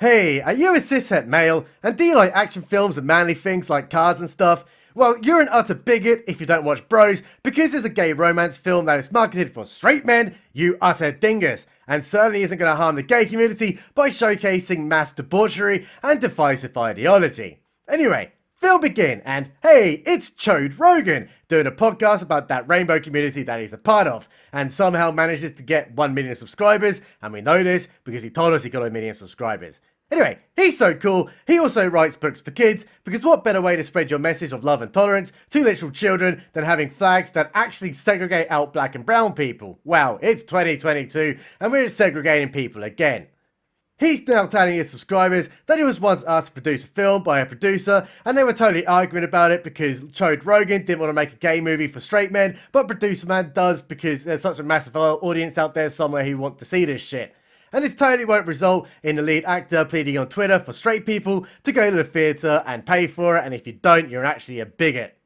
Hey, are you a cishet male, and do you like action films and manly things like cars and stuff? Well, you're an utter bigot if you don't watch Bros, because there's a gay romance film that is marketed for straight men, you utter dingus, and certainly isn't going to harm the gay community by showcasing mass debauchery and divisive ideology. Anyway, film begin, and hey, it's Chode Rogan doing a podcast about that rainbow community that he's a part of, and somehow manages to get 1 million subscribers, and we know this because he told us he got 1 million subscribers. Anyway, he's so cool, he also writes books for kids, because what better way to spread your message of love and tolerance to literal children than having flags that actually segregate out black and brown people? Wow, it's 2022, and we're segregating people again. He's now telling his subscribers that he was once asked to produce a film by a producer, and they were totally arguing about it because Chode Rogan didn't want to make a gay movie for straight men, but Producer Man does because there's such a massive audience out there somewhere who want to see this shit. And this totally won't result in the lead actor pleading on Twitter for straight people to go to the theatre and pay for it, and if you don't, you're actually a bigot.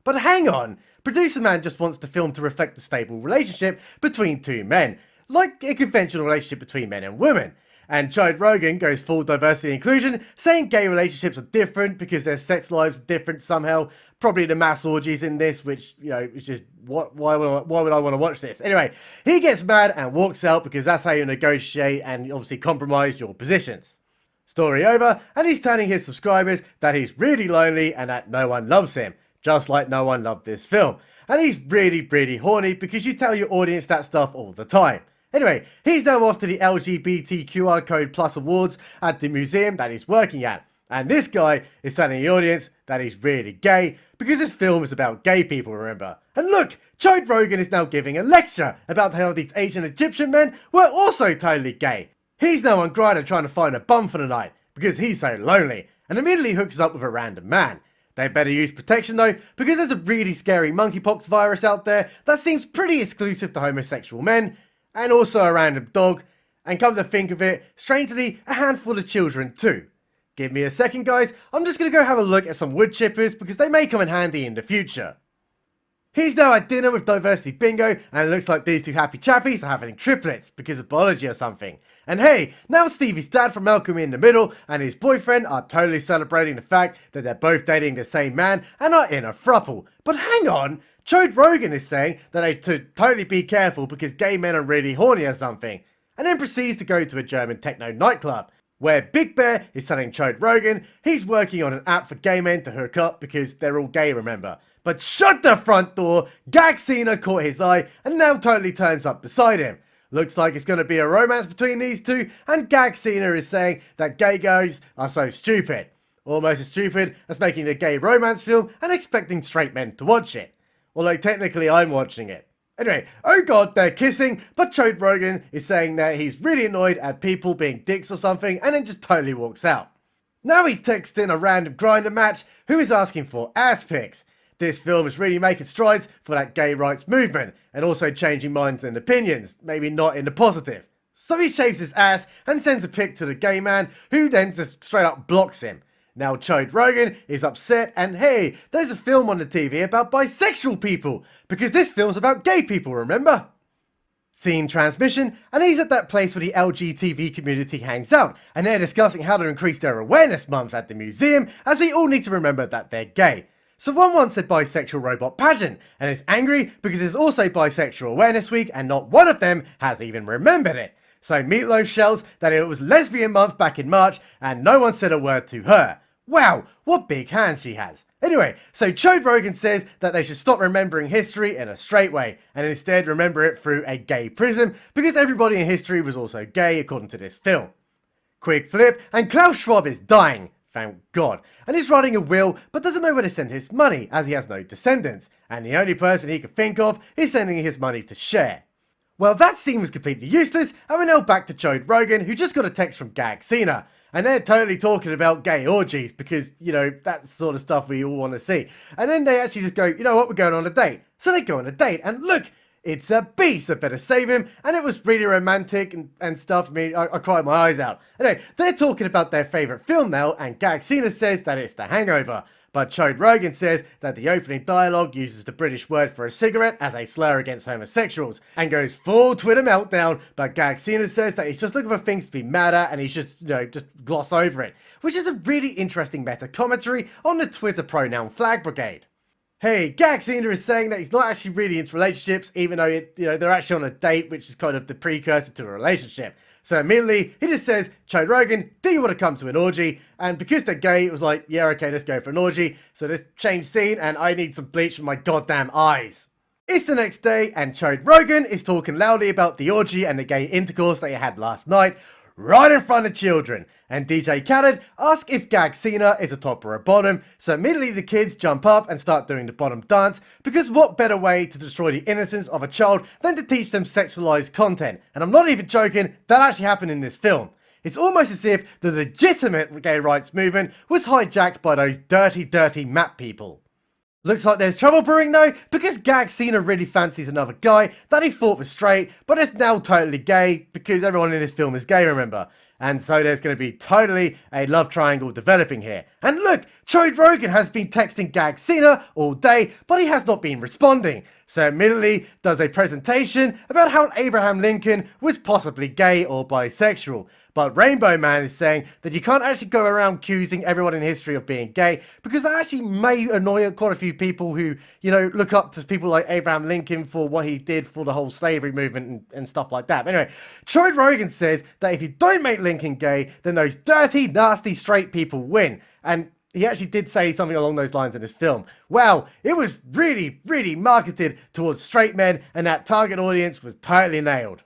But hang on, Producer Man just wants the film to reflect a stable relationship between two men, like a conventional relationship between men and women. And Chode Rogan goes full diversity and inclusion, saying gay relationships are different because their sex lives are different somehow. Probably the mass orgies in this, which, you know, is just, why would I want to watch this? Anyway, he gets mad and walks out because that's how you negotiate and obviously compromise your positions. Story over, and he's telling his subscribers that he's really lonely and that no one loves him, just like no one loved this film. And he's really horny because you tell your audience that stuff all the time. Anyway, he's now off to the LGBTQI Code Plus Awards at the museum that he's working at. And this guy is telling the audience that he's really gay because this film is about gay people, remember? And look, Chode Rogan is now giving a lecture about how these Asian Egyptian men were also totally gay. He's now on Grindr trying to find a bum for the night because he's so lonely, and immediately hooks up with a random man. They better use protection though, because there's a really scary monkeypox virus out there that seems pretty exclusive to homosexual men, and also a random dog, and come to think of it, strangely, a handful of children too. Give me a second guys, I'm just going to go have a look at some wood chippers because they may come in handy in the future. He's now at dinner with Diversity Bingo, and it looks like these two happy chappies are having triplets because of biology or something. And hey, now Stevie's dad from Malcolm in the Middle and his boyfriend are totally celebrating the fact that they're both dating the same man and are in a throuple. But hang on! Chode Rogan is saying that they should totally be careful because gay men are really horny or something, and then proceeds to go to a German techno nightclub, where Big Bear is telling Chode Rogan he's working on an app for gay men to hook up because they're all gay, remember. But shut the front door, Gag Cena caught his eye and now totally turns up beside him. Looks like it's going to be a romance between these two, and Gag Cena is saying that gay guys are so stupid. Almost as stupid as making a gay romance film and expecting straight men to watch it. Although technically I'm watching it. Anyway, oh god, they're kissing, but Chode Rogan is saying that he's really annoyed at people being dicks or something, and then just totally walks out. Now he's texting a random Grindr match who is asking for ass pics. This film is really making strides for that gay rights movement, and also changing minds and opinions, maybe not in the positive. So he shaves his ass and sends a pic to the gay man, who then just straight up blocks him. Now Chode Rogan is upset, and hey, there's a film on the TV about bisexual people, because this film's about gay people, remember? Scene transmission, and he's at that place where the LGTV community hangs out, and they're discussing how to increase their awareness months at the museum, as we all need to remember that they're gay. Someone once said bisexual robot pageant, and is angry because it's also bisexual awareness week, and not one of them has even remembered it. So Meatloaf shells that it was lesbian month back in March, and no one said a word to her. Wow, what big hands she has. Anyway, so Chode Rogan says that they should stop remembering history in a straight way, and instead remember it through a gay prism, because everybody in history was also gay according to this film. Quick flip, and Klaus Schwab is dying, thank God, and he's writing a will, but doesn't know where to send his money, as he has no descendants, and the only person he can think of is sending his money to Cher. Well, that scene was completely useless, and we're now back to Chode Rogan, who just got a text from Gag Cena. And they're totally talking about gay orgies because, you know, that's the sort of stuff we all want to see. And then they actually just go, you know what, we're going on a date. So they go on a date, and look, it's a beast, I better save him. And it was really romantic and stuff. I mean, I cried my eyes out. Anyway, they're talking about their favourite film now, and Gag Cena says that it's The Hangover. But Chode Rogan says that the opening dialogue uses the British word for a cigarette as a slur against homosexuals and goes full Twitter meltdown, but Gagsina says that he's just looking for things to be mad at and he should, just gloss over it, which is a really interesting meta commentary on the Twitter pronoun flag brigade. Hey, Gagsina is saying that he's not actually really into relationships, even though they're actually on a date, which is kind of the precursor to a relationship. So immediately, he just says, Chode Rogan, do you want to come to an orgy? And because they're gay, it was like, yeah, okay, let's go for an orgy. So let's change scene, and I need some bleach for my goddamn eyes. It's the next day, and Chode Rogan is talking loudly about the orgy and the gay intercourse that he had last night, right in front of children. And DJ Khaled asks if Gagsina is a top or a bottom, so immediately the kids jump up and start doing the bottom dance, because what better way to destroy the innocence of a child than to teach them sexualized content? And I'm not even joking, that actually happened in this film. It's almost as if the legitimate gay rights movement was hijacked by those dirty map people. Looks like there's trouble brewing though, because Gagsina really fancies another guy that he thought was straight, but is now totally gay, because everyone in this film is gay, remember? And so there's going to be totally a love triangle developing here. And look, Chode Rogan has been texting Gagsina all day, but he has not been responding. So immediately does a presentation about how Abraham Lincoln was possibly gay or bisexual. But Rainbow Man is saying that you can't actually go around accusing everyone in history of being gay, because that actually may annoy quite a few people who, look up to people like Abraham Lincoln for what he did for the whole slavery movement and stuff like that. But anyway, Chode Rogan says that if you don't make Lincoln gay, then those dirty, nasty, straight people win. And he actually did say something along those lines in this film. Wow, it was really marketed towards straight men, and that target audience was totally nailed.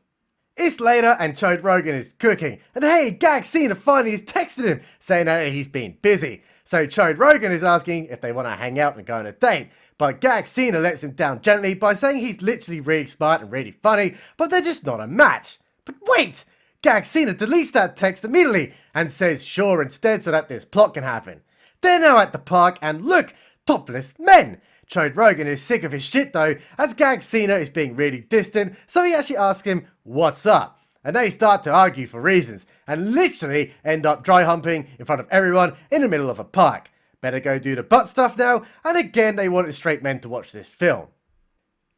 It's later and Chode Rogan is cooking, and hey, Gagsina finally has texted him saying that he's been busy. So Chode Rogan is asking if they want to hang out and go on a date, but Gagsina lets him down gently by saying he's literally really smart and really funny, but they're just not a match. But wait! Gagsina deletes that text immediately and says sure instead so that this plot can happen. They're now at the park and look, topless men! Chode Rogan is sick of his shit though, as Gagsina is being really distant, so he actually asks him, what's up? And they start to argue for reasons, and literally end up dry humping in front of everyone in the middle of a park. Better go do the butt stuff now, and again they wanted straight men to watch this film.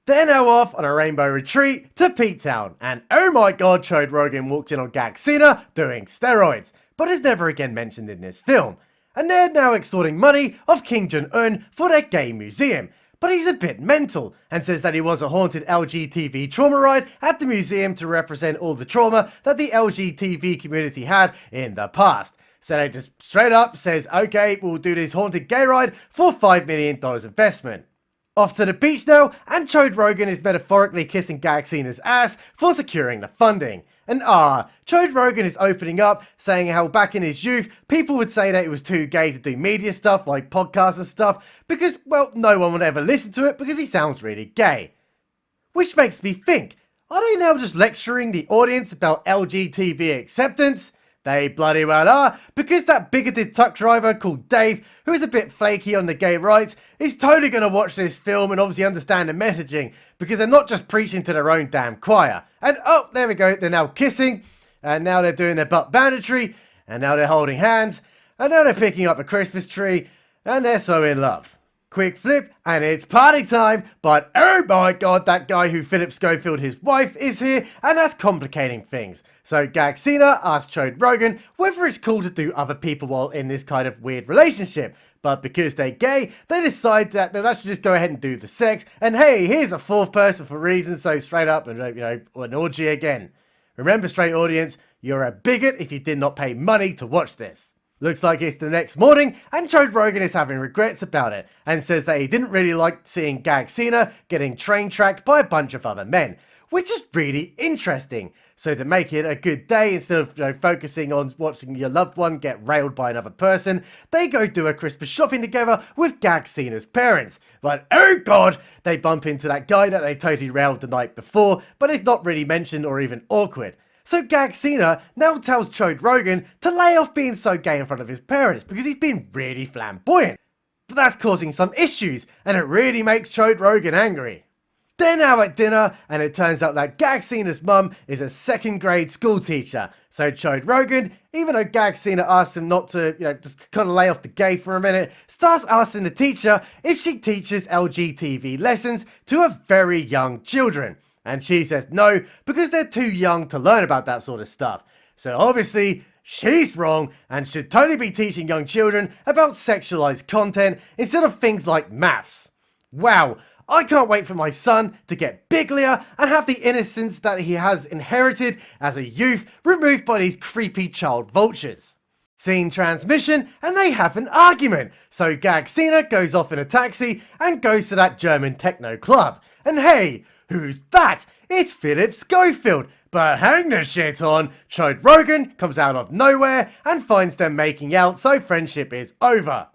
They're now off on a rainbow retreat to Pete Town, and oh my god, Chode Rogan walked in on Gagsina doing steroids, but is never again mentioned in this film. And they're now extorting money of Kim Jong-un for their gay museum. But he's a bit mental and says that he wants a haunted LGTV trauma ride at the museum to represent all the trauma that the LGTV community had in the past. So they just straight up says, okay, we'll do this haunted gay ride for $5 million investment. Off to the beach now, and Chode Rogan is metaphorically kissing Gagsina's ass for securing the funding. And Chode Rogan is opening up, saying how back in his youth, people would say that it was too gay to do media stuff like podcasts and stuff, because, well, no one would ever listen to it because he sounds really gay. Which makes me think, are they now just lecturing the audience about LGTV acceptance? They bloody well are, because that bigoted truck driver called Dave, who is a bit flaky on the gay rights, is totally going to watch this film and obviously understand the messaging, because they're not just preaching to their own damn choir. And oh, there we go, they're now kissing, and now they're doing their butt banditry, and now they're holding hands, and now they're picking up a Christmas tree, and they're so in love. Quick flip, and it's party time, but oh my god, that guy who Philip Schofield, his wife, is here, and that's complicating things. So Gagsina asks Chode Rogan whether it's cool to do other people while in this kind of weird relationship, but because they're gay, they decide that they'll actually just go ahead and do the sex, and hey, here's a fourth person for reasons, so straight up, and an orgy again. Remember, straight audience, you're a bigot if you did not pay money to watch this. Looks like it's the next morning, and Chode Rogan is having regrets about it, and says that he didn't really like seeing Gagsina getting train-tracked by a bunch of other men, which is really interesting. So to make it a good day, instead of focusing on watching your loved one get railed by another person, they go do a Christmas shopping together with Gagsina's parents. But oh god, they bump into that guy that they totally railed the night before, but it's not really mentioned or even awkward. So Gagsina now tells Chode Rogan to lay off being so gay in front of his parents because he's been really flamboyant. But that's causing some issues, and it really makes Chode Rogan angry. They're now at dinner, and it turns out that Gagsena's mum is a 2nd grade school teacher. So Chode Rogan, even though Gagsena asked him not to, just kind of lay off the gay for a minute, starts asking the teacher if she teaches LGTV lessons to her very young children. And she says no, because they're too young to learn about that sort of stuff. So obviously, she's wrong and should totally be teaching young children about sexualized content instead of things like maths. Wow. I can't wait for my son to get biglier and have the innocence that he has inherited as a youth removed by these creepy child vultures. Scene transmission, and they have an argument. So Gagsena goes off in a taxi and goes to that German techno club. And hey, who's that? It's Philip Schofield. But hang the shit on, Chode Rogan comes out of nowhere and finds them making out, so friendship is over.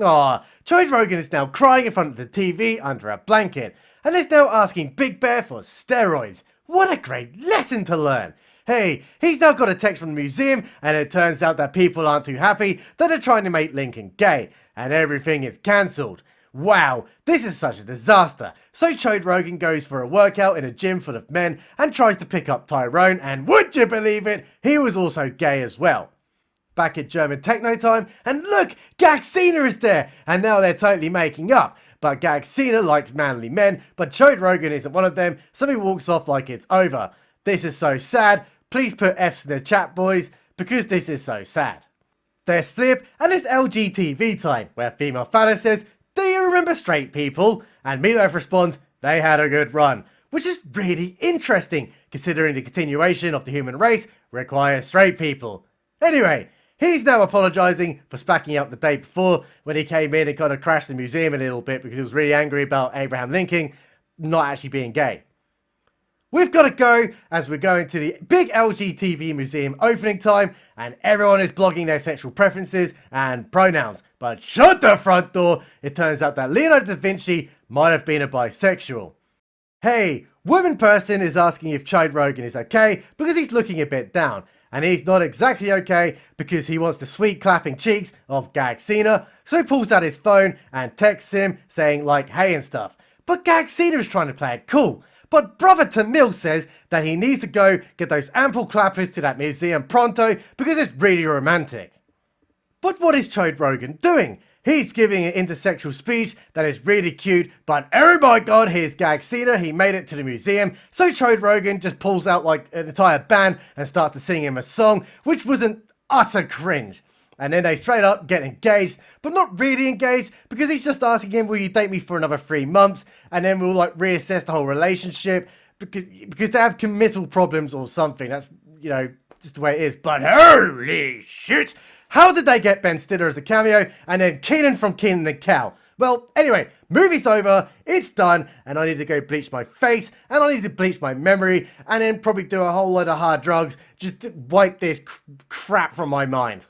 Aw, Chode Rogan is now crying in front of the TV under a blanket, and is now asking Big Bear for steroids. What a great lesson to learn! Hey, he's now got a text from the museum, and it turns out that people aren't too happy that are trying to make Lincoln gay, and everything is cancelled. Wow, this is such a disaster. So Chode Rogan goes for a workout in a gym full of men and tries to pick up Tyrone, and would you believe it, he was also gay as well. Back at German techno time, and look, Gagsena is there, and now they're totally making up. But Gagsena likes manly men, but Chode Rogan isn't one of them, so he walks off like it's over. This is so sad. Please put F's in the chat, boys, because this is so sad. There's Flip, and it's LGTV time, where female Fada says, "Do you remember straight people?" And Meatloaf responds, "They had a good run." Which is really interesting, considering the continuation of the human race requires straight people. Anyway, he's now apologising for spacking out the day before when he came in and kind of crashed the museum a little bit because he was really angry about Abraham Lincoln not actually being gay. We've got to go as we're going to the big LGTV museum opening time, and everyone is blogging their sexual preferences and pronouns. But shut the front door, it turns out that Leonardo da Vinci might have been a bisexual. Hey, woman person is asking if Chode Rogan is okay because he's looking a bit down. And he's not exactly okay because he wants the sweet clapping cheeks of Gagsena, so he pulls out his phone and texts him saying like hey and stuff. But Gagsena is trying to play it cool. But brother Tamil says that he needs to go get those ample clappers to that museum pronto because it's really romantic. But what is Chode Rogan doing? He's giving an intersexual speech that is really cute, but oh my god, here's Gagsena, he made it to the museum, so Chode Rogan just pulls out like an entire band and starts to sing him a song, which was an utter cringe. And then they straight up get engaged, but not really engaged, because he's just asking him, will you date me for another 3 months, and then we'll like reassess the whole relationship, because they have committal problems or something, that's, just the way it is. But holy shit! How did they get Ben Stiller as a cameo, and then Keenan from Keenan and Kel? Well, anyway, movie's over, it's done, and I need to go bleach my face, and I need to bleach my memory, and then probably do a whole load of hard drugs, just to wipe this crap from my mind.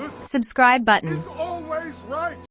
Subscribe button. Is always right.